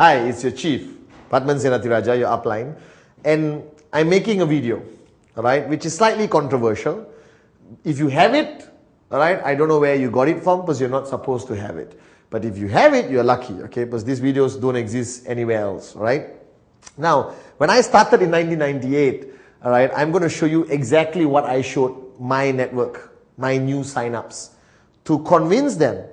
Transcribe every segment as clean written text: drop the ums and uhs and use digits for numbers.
Hi, it's your chief, Padman Senathiraja, your upline, and I'm making a video, alright, which is slightly controversial. If you have it, alright, I don't know where you got it from because you're not supposed to have it. But if you have it, you're lucky, okay, because these videos don't exist anywhere else, right? Now, when I started in 1998, alright, I'm going to show you exactly what I showed my network, my new signups, to convince them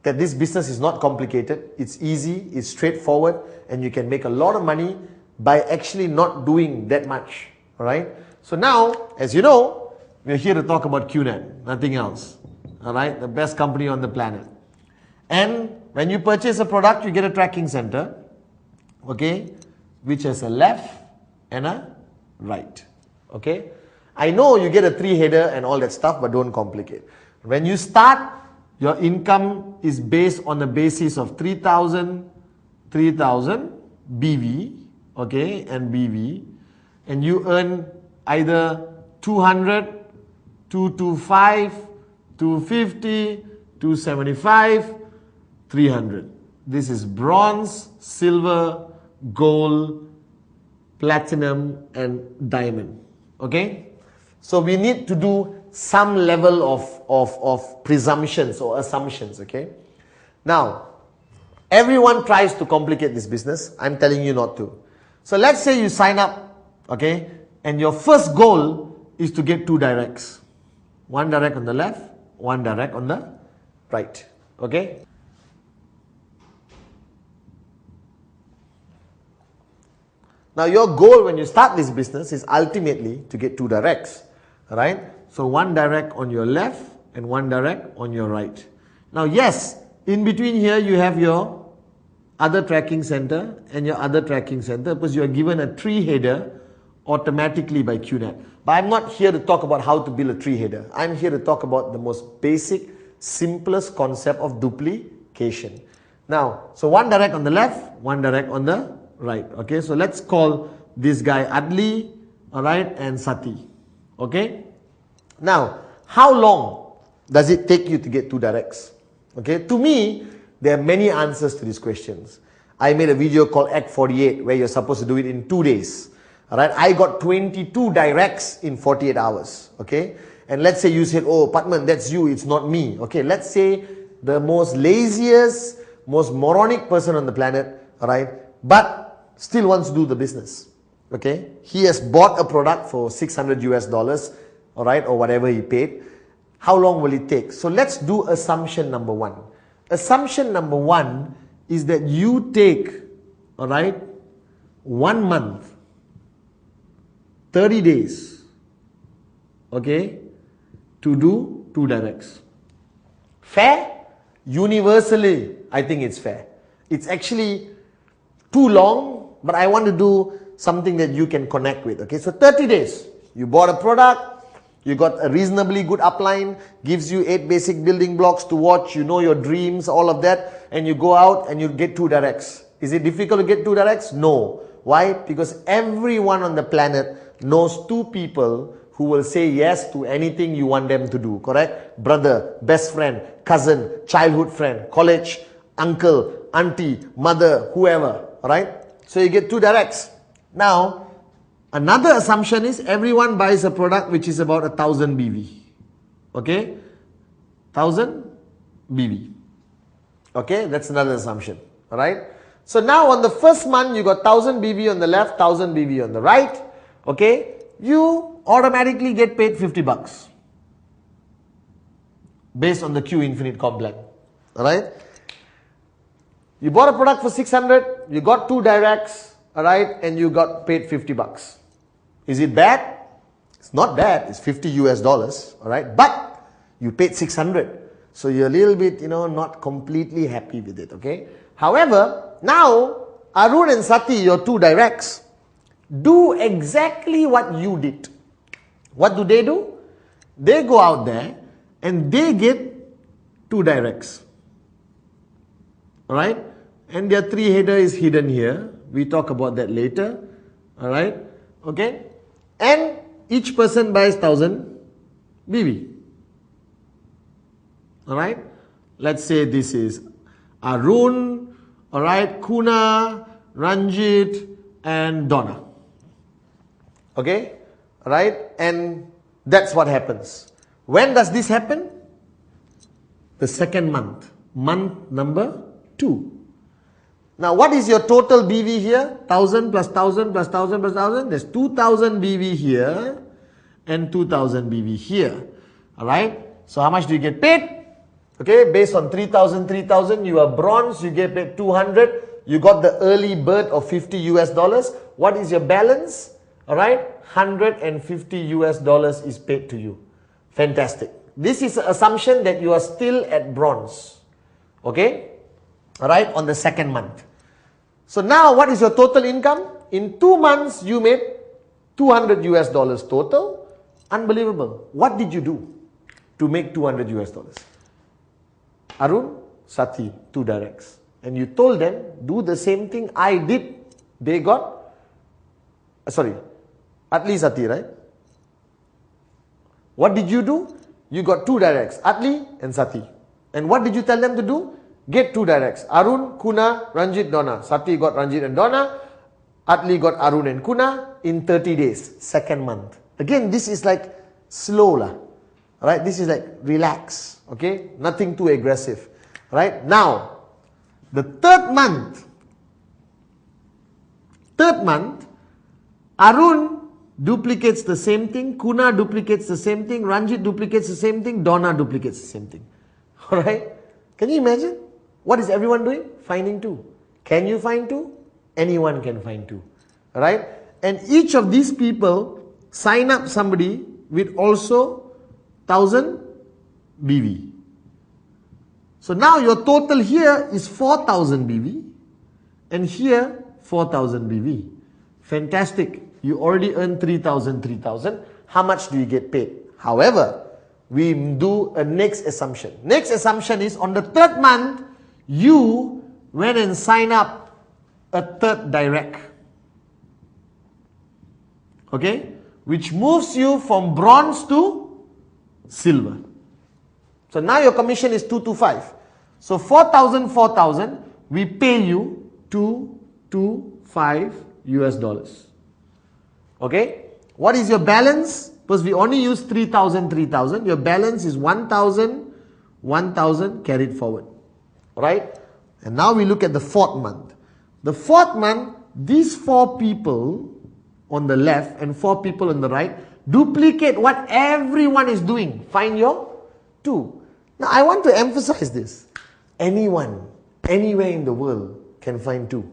that this business is not complicated, it's easy, it's straightforward, and you can make a lot of money by actually not doing that much, alright? So now, as you know, we're here to talk about QNet, nothing else, alright? The best company on the planet. And when you purchase a product, you get a tracking center, okay, which has a left and a right, okay? I know you get a 3-header and all that stuff, but don't complicate. When you start, your income is based on the basis of 3,000 BV, okay, and BV, and you earn either 200, 225, 250, 275, 300. This is bronze, silver, gold, platinum, and diamond, okay? So we need to do some level of presumptions or assumptions, okay? Now, everyone tries to complicate this business. I'm telling you not to. So let's say you sign up, okay? And your first goal is to get 2 directs. 1 direct on the left, 1 direct on the right, okay? Now your goal when you start this business is ultimately to get 2 directs, right? So 1 direct on your left and 1 direct on your right. Now yes, in between here you have your other tracking center and your other tracking center because you are given a 3-header automatically by QNet. But I'm not here to talk about how to build a 3-header. I'm here to talk about the most basic, simplest concept of duplication. Now, so 1 direct on the left, 1 direct on the right, okay? So let's call this guy Adli, alright, and Sati, okay? Now, how long does it take you to get 2 directs? Okay, to me, there are many answers to these questions. I made a video called Act 48 where you're supposed to do it in 2 days, alright? I got 22 directs in 48 hours, okay? And let's say you said, oh, Padman, that's you, it's not me, okay? Let's say the most laziest, most moronic person on the planet, alright, but still wants to do the business, okay? He has bought a product for $600 US, alright, or whatever he paid. How long will it take? So let's do assumption number 1. Assumption number 1 is that you take, alright, 1 month, 30 days, okay, to do 2 directs. Fair? Universally, I think it's fair. It's actually too long, but I want to do something that you can connect with, okay? So 30 days, you bought a product, you got a reasonably good upline, gives you 8 basic building blocks to watch, you know your dreams, all of that, and you go out and you get 2 directs. Is it difficult to get 2 directs? No. Why? Because everyone on the planet knows 2 people who will say yes to anything you want them to do, correct? Brother, best friend, cousin, childhood friend, college, uncle, auntie, mother, whoever, alright? So you get 2 directs. Now, another assumption is everyone buys a product which is about 1000 BV. Okay? 1000 BV. Okay? That's another assumption. Alright? So now on the first month, you got 1000 BV on the left, 1000 BV on the right. Okay? You automatically get paid 50 bucks. Based on the Q Infinite Complex. Alright? You bought a product for 600, you got 2 directs, alright, and you got paid 50 bucks. Is it bad? It's not bad. It's $50 US, alright? But you paid 600. So you're a little bit, not completely happy with it, okay? However, now, Arun and Sati, your 2 directs, do exactly what you did. What do? They go out there and they get 2 directs. Alright? And their 3-header is hidden here. We talk about that later. Alright? Okay? And each person buys 1000 BV. Alright? Let's say this is Arun, alright, Kuna, Ranjit, and Donna. Okay, right? And that's what happens. When does this happen? The second month, month number 2. Now, what is your total BV here? 1000 plus 1000 plus 1000 plus 1000. There's 2000 BV here and 2000 BV here. All right. So, how much do you get paid? Okay, based on 3000, 3000, you are bronze, you get paid 200. You got the early bird of 50 US dollars. What is your balance? All right, 150 US dollars is paid to you. Fantastic. This is an assumption that you are still at bronze. Okay, all right, on the second month. So now what is your total income? In 2 months, you made 200 US dollars total. Unbelievable. What did you do to make 200 US dollars? Arun, Sati, 2 directs. And you told them, do the same thing I did. They got, Atli, Sati, right? What did you do? You got 2 directs, Atli and Sati. And what did you tell them to do? Get 2 directs. Arun, Kuna, Ranjit, Donna. Sati got Ranjit and Donna. Atli got Arun and Kuna in 30 days, second month. Again, this is like slow lah. Right? This is like relax. Okay? Nothing too aggressive. Right? Now, the third month, Arun duplicates the same thing, Kuna duplicates the same thing, Ranjit duplicates the same thing, Donna duplicates the same thing. Alright? Can you imagine? What is everyone doing? Finding 2. Can you find 2? Anyone can find 2. Alright? And each of these people sign up somebody with also 1000 BV. So now your total here is 4000 BV and here 4000 BV. Fantastic. You already earned 3000, 3000. How much do you get paid? However, we do a next assumption. Next assumption is on the third month, you went and sign up a third direct. Okay? Which moves you from bronze to silver. So now your commission is 225. So 4,000, 4,000, we pay you 225 US dollars. Okay? What is your balance? Because we only use 3,000, 3,000. Your balance is 1,000, 1,000 carried forward. Right? And now we look at the fourth month. The fourth month, these 4 people on the left and 4 people on the right duplicate what everyone is doing. Find your 2. Now, I want to emphasize this. Anyone, anywhere in the world can find 2.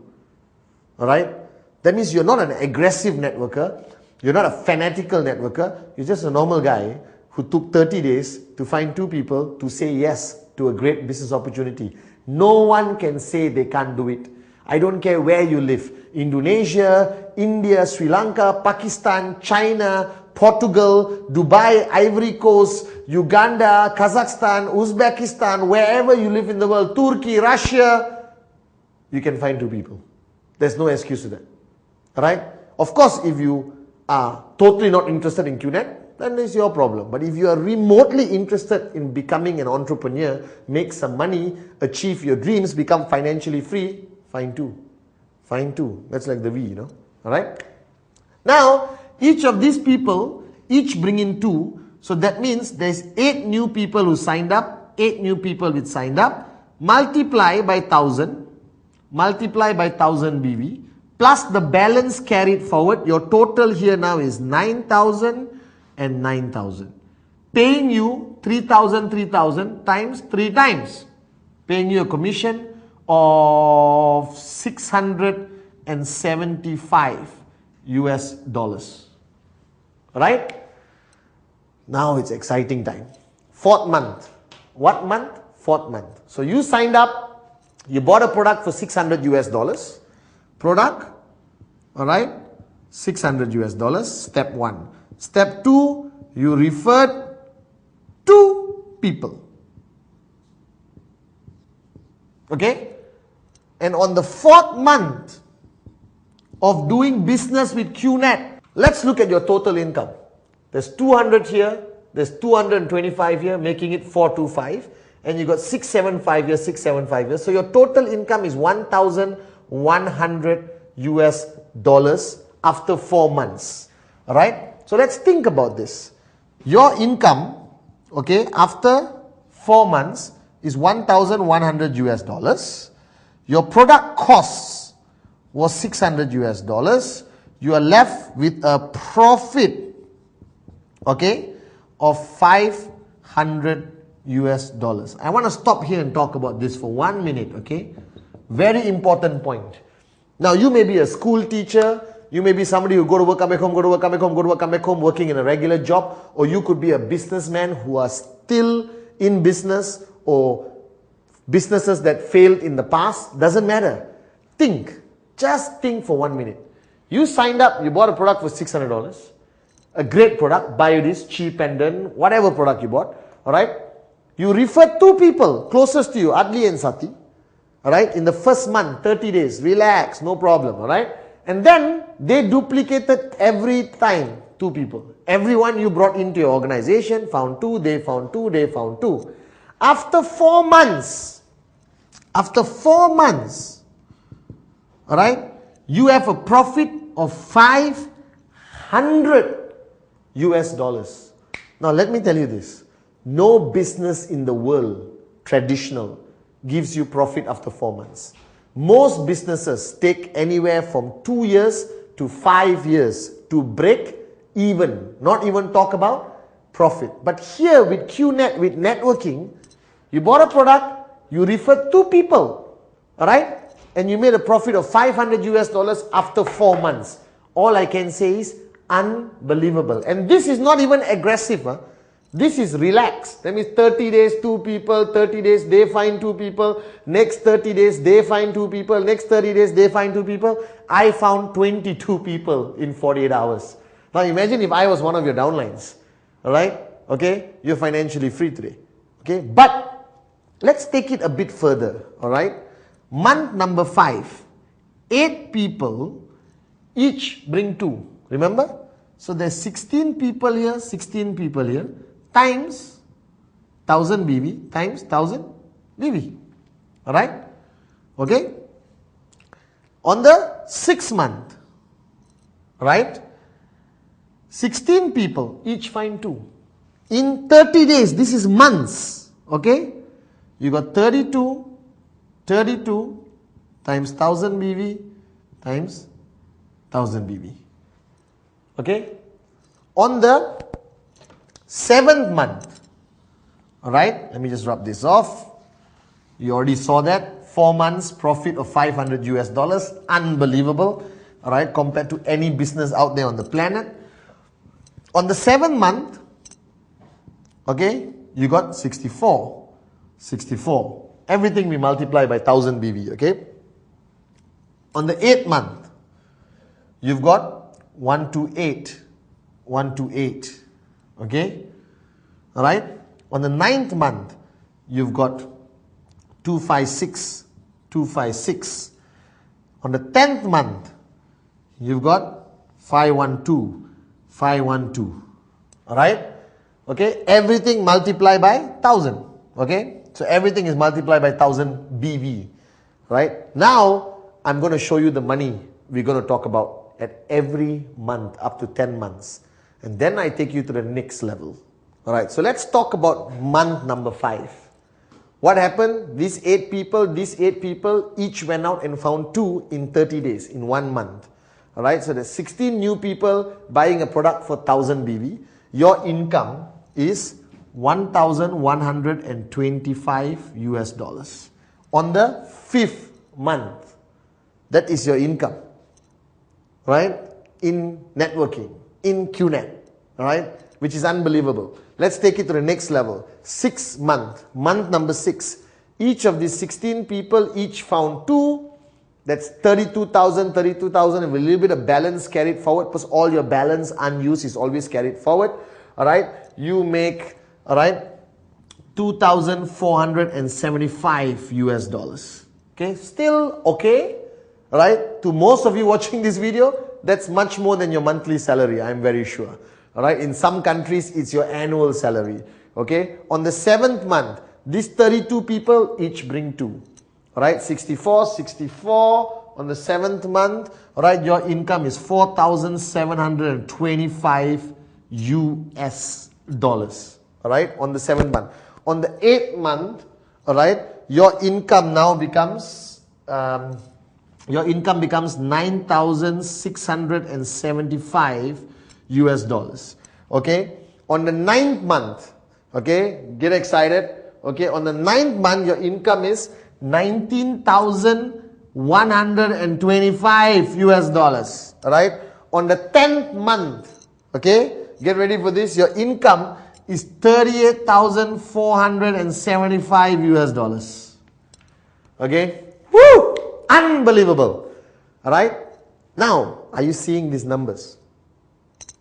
Alright? That means you're not an aggressive networker. You're not a fanatical networker. You're just a normal guy who took 30 days to find 2 people to say yes to a great business opportunity. No one can say they can't do it. I don't care where you live. Indonesia, India, Sri Lanka, Pakistan, China, Portugal, Dubai, Ivory Coast, Uganda, Kazakhstan, Uzbekistan, wherever you live in the world, Turkey, Russia, you can find 2 people. There's no excuse to that. Right? Of course, if you are totally not interested in QNet, then it's your problem. But if you are remotely interested in becoming an entrepreneur, make some money, achieve your dreams, become financially free, find 2. Find 2. That's like the V, you know. Alright? Now, each of these people, each bring in 2. So that means there's 8 new people who signed up, 8 new people which signed up, multiply by 1000, multiply by 1000 BV, plus the balance carried forward. Your total here now is 9,000 and 9,000. Paying you 3,000, 3,000 times 3 times. Paying you a commission of 675 US dollars. Right? Now it's exciting time. 4th month. What month? 4th month. So you signed up, you bought a product for 600 US dollars. Product, alright, 600 US dollars, step 1. Step 2, you referred 2 people. Okay? And on the 4th month of doing business with QNet, let's look at your total income. There's 200 here, there's 225 here, making it 425. And you got 675 here, 675 here. So your total income is 1,125 $100 after 4 months. Alright? So let's think about this. Your income, okay, after 4 months is $1,100. Your product costs was $600. You are left with a profit, okay, of $500. I want to stop here and talk about this for 1 minute, okay? Very important point. Now, you may be a school teacher, you may be somebody who go to work, come back home, go to work, come back home, go to work, come back home, working in a regular job, or you could be a businessman who are still in business, or businesses that failed in the past. Doesn't matter. Think. Just think for 1 minute. You signed up, you bought a product for $600. A great product, Biodis, cheap pendant, whatever product you bought. Alright? You referred 2 people closest to you, Adli and Sati. Alright? In the first month, 30 days. Relax, no problem. Alright? And then they duplicated every time 2 people. Everyone you brought into your organization found 2, they found 2, they found 2. After 4 months, alright, you have a profit of $500. Now let me tell you this. No business in the world, traditional, gives you profit after 4 months. Most businesses take anywhere from 2 years to 5 years to break even. Not even talk about profit. But here with QNet, with networking, you bought a product, you referred 2 people, alright? And you made a profit of $500 after 4 months. All I can say is unbelievable. And this is not even aggressive. This is relaxed. That means 30 days, 2 people, 30 days, they find 2 people, next 30 days, they find 2 people, next 30 days, they find 2 people. I found 22 people in 48 hours. Now imagine if I was one of your downlines. Alright? Okay? You're financially free today. Okay? But let's take it a bit further. Alright? Month number 5, 8 people, each bring 2. Remember? So there's 16 people here, 16 people here, times 1000 BV times 1000 BV. Alright? Okay? On the 6th month, right? 16 people, each find 2. In 30 days, this is months. Okay? You got 32 times 1000 BV times 1000 BV. Okay? On the 7th month, alright, let me just rub this off. You already saw that. 4 months profit of $500. Unbelievable. Alright, compared to any business out there on the planet. On the 7th month, okay, you got 64. Everything we multiply by 1000 BV, okay? On the 8th month, you've got 128, okay? Alright? On the 9th month, you've got 256. On the 10th month, you've got 512. Alright? Okay? Everything multiplied by 1000. Okay? So everything is multiplied by 1000 BV. Right? Now, I'm going to show you the money we're going to talk about at every month up to 10 months. And then I take you to the next level. Alright, so let's talk about month number 5. What happened? These 8 people, each went out and found 2 in 30 days, in 1 month. Alright, so there's 16 new people buying a product for 1000 BV. Your income is $1,125 on the 5th month. That is your income, right? In networking, in QNet, right? Which is unbelievable. Let's take it to the next level. 6th month, month number 6. Each of these 16 people each found 2. That's 32,000 with a little bit of balance carried forward, because all your balance unused is always carried forward. Alright, you make, alright, $2,475. Okay, still okay, right? To most of you watching this video, that's much more than your monthly salary, I'm very sure. Alright, in some countries, it's your annual salary. Okay, on the 7th month, these 32 people each bring 2. Alright, 64, On the 7th month, all right, your income is 4,725 US dollars. All right, on the 7th month. On the 8th month, all right, your income now becomes 9,675 US dollars. Okay, on the 9th month, okay, get excited. Okay, on the 9th month, your income is 19,125 US dollars. Alright, on the 10th month, okay, get ready for this, your income is 38,475 US dollars. Okay, woo, unbelievable. Alright, now, are you seeing these numbers?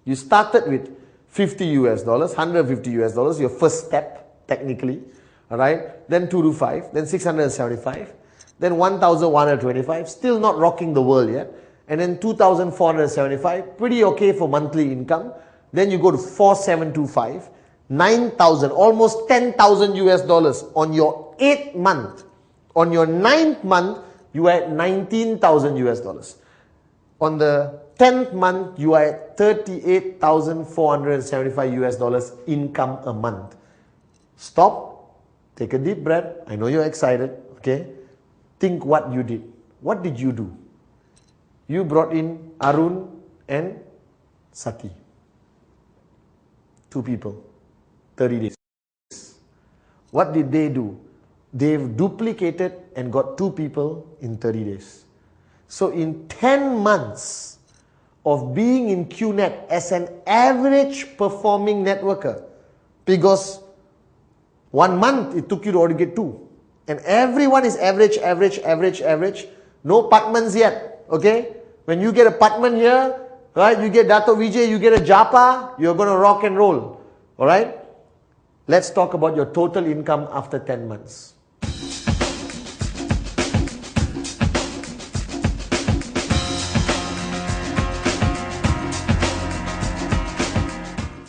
You started with 50 US dollars, 150 US dollars, your first step, technically. Alright, then 225, then 675, then 1,125, still not rocking the world yet, and then 2,475, pretty okay for monthly income. Then you go to 4,725, 9,000, almost 10,000 US dollars on your 8th month. On your 9th month, you are at 19,000 US dollars. On the 10th month, you are at 38,475 US dollars income a month. Stop. Take a deep breath. I know you're excited, okay? Think what you did. What did you do? You brought in Arun and Sati. 2 people, 30 days. What did they do? They've duplicated and got 2 people in 30 days. So in 10 months of being in QNet as an average performing networker, because 1 month it took you to already get 2. And everyone is average. No Patmans yet. Okay? When you get a Patman here, right, you get Dato Vijay, you get a Japa, you're going to rock and roll. Alright? Let's talk about your total income after 10 months.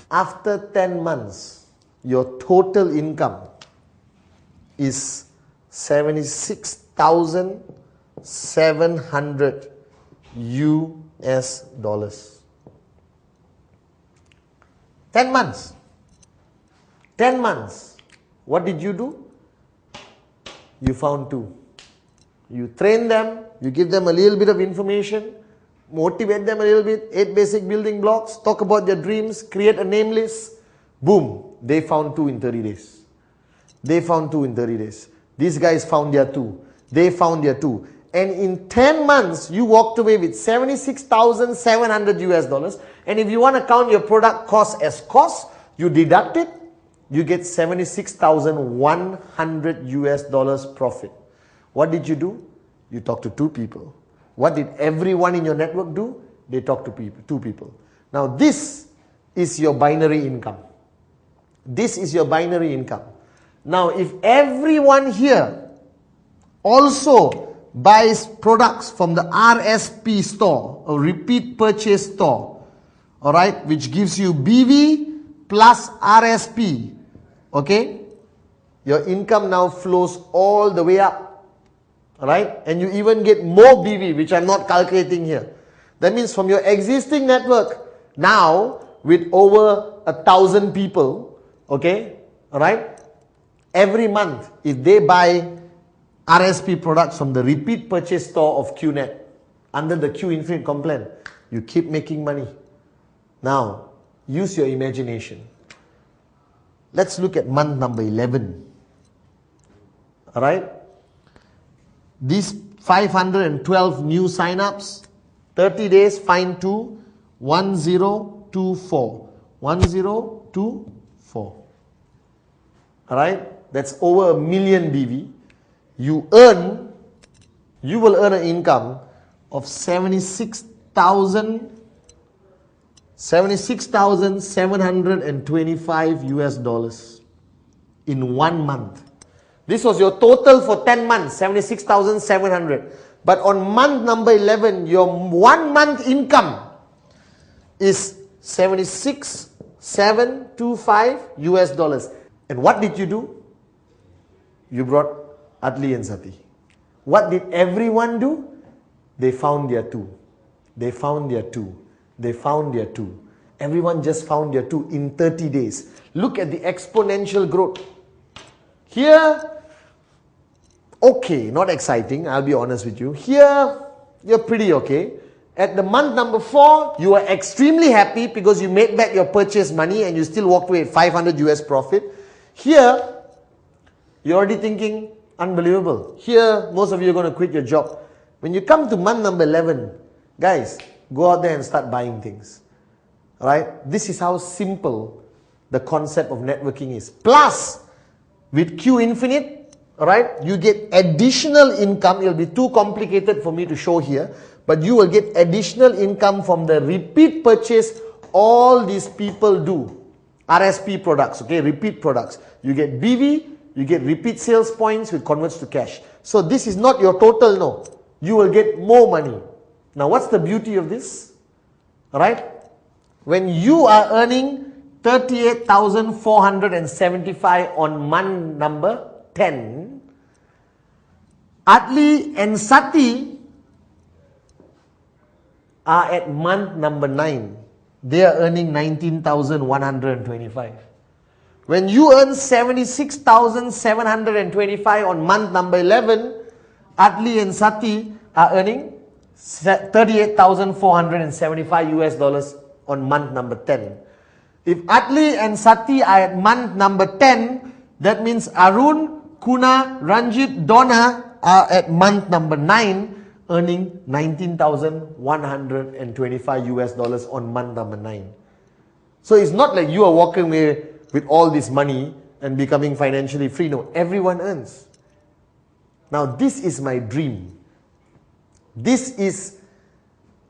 After 10 months, your total income is 76,700 US dollars. 10 months. 10 months. What did you do? You found 2. You train them, you give them a little bit of information, motivate them a little bit, 8 basic building blocks, talk about their dreams, create a name list. Boom, they found 2 in 30 days. They found 2 in 30 days. These guys found their 2. They found their 2. And in 10 months, you walked away with 76,700 US dollars. And if you want to count your product cost as cost, you deduct it, you get 76,100 US dollars profit. What did you do? You talked to 2 people. What did everyone in your network do? They talked to 2 people. Now this is your binary income. This is your binary income. Now, if everyone here also buys products from the RSP store, or repeat purchase store, all right, which gives you BV plus RSP, okay, your income now flows all the way up, all right, and you even get more BV, which I'm not calculating here. That means from your existing network, now with over 1,000 people, okay, alright, every month, if they buy RSP products from the repeat purchase store of QNet, under the Q Infinite Complan, you keep making money. Now, use your imagination. Let's look at month number 11. Alright, these 512 new sign-ups, 30 days, find 2, 1024. 1024. Alright, that's over 1 million BV. You will earn an income of 76,725 US dollars in 1 month. This was your total for 10 months, 76,700. But on month number 11, your 1 month income is 76,725 US dollars. And what did you do? You brought Adli and Sati. What did everyone do? They found their two. They found their two. They found their two. Everyone just found their two in 30 days. Look at the exponential growth. Here, okay, not exciting, I'll be honest with you. Here, you're pretty okay. At the month number 4, you are extremely happy because you made back your purchase money and you still walked away at 500 US profit. Here, you're already thinking, unbelievable. Here, most of you are going to quit your job. When you come to month number 11, guys, go out there and start buying things. Alright? This is how simple the concept of networking is. Plus, with Q Infinite, alright, you get additional income. It will be too complicated for me to show here. But you will get additional income from the repeat purchase all these people do. RSP products, okay, repeat products. You get BV, you get repeat sales points which converts to cash. So this is not your total, no. You will get more money. Now what's the beauty of this? Alright? When you are earning 38,475 on month number 10, Atli and Sati are at month number 9. They are earning 19,125. When you earn 76,725 on month number 11, Atli and Sati are earning 38,475 US dollars on month number 10. If Atli and Sati are at month number 10, that means Arun, Kuna, Ranjit, Donna are at month number 9, earning 19,125 US dollars on month number 9. So it's not like you are walking away with all this money and becoming financially free. No, everyone earns. Now this is my dream. This is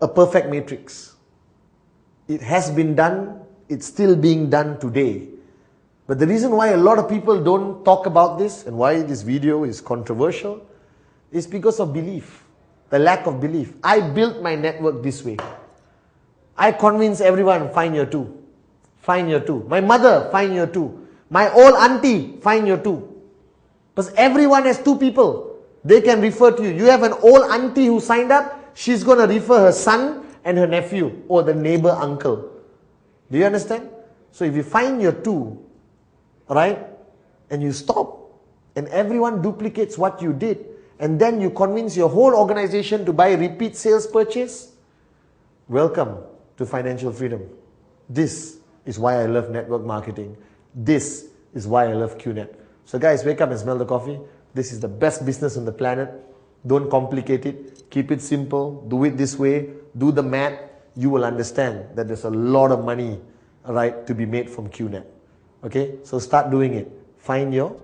a perfect matrix. It has been done. It's still being done today. But the reason why a lot of people don't talk about this and why this video is controversial is because of belief. The lack of belief. I built my network this way. I convince everyone, find your two. Find your two. My mother, find your two. My old auntie, find your two. Because everyone has two people. They can refer to you. You have an old auntie who signed up. She's going to refer her son and her nephew or the neighbor uncle. Do you understand? So if you find your two, right, and you stop, and everyone duplicates what you did, and then you convince your whole organization to buy a repeat sales purchase, welcome to financial freedom. This is why I love network marketing. This is why I love QNet. So guys, wake up and smell the coffee. This is the best business on the planet. Don't complicate it. Keep it simple. Do it this way. Do the math. You will understand that there's a lot of money, right, to be made from QNet. Okay, so start doing it. Find your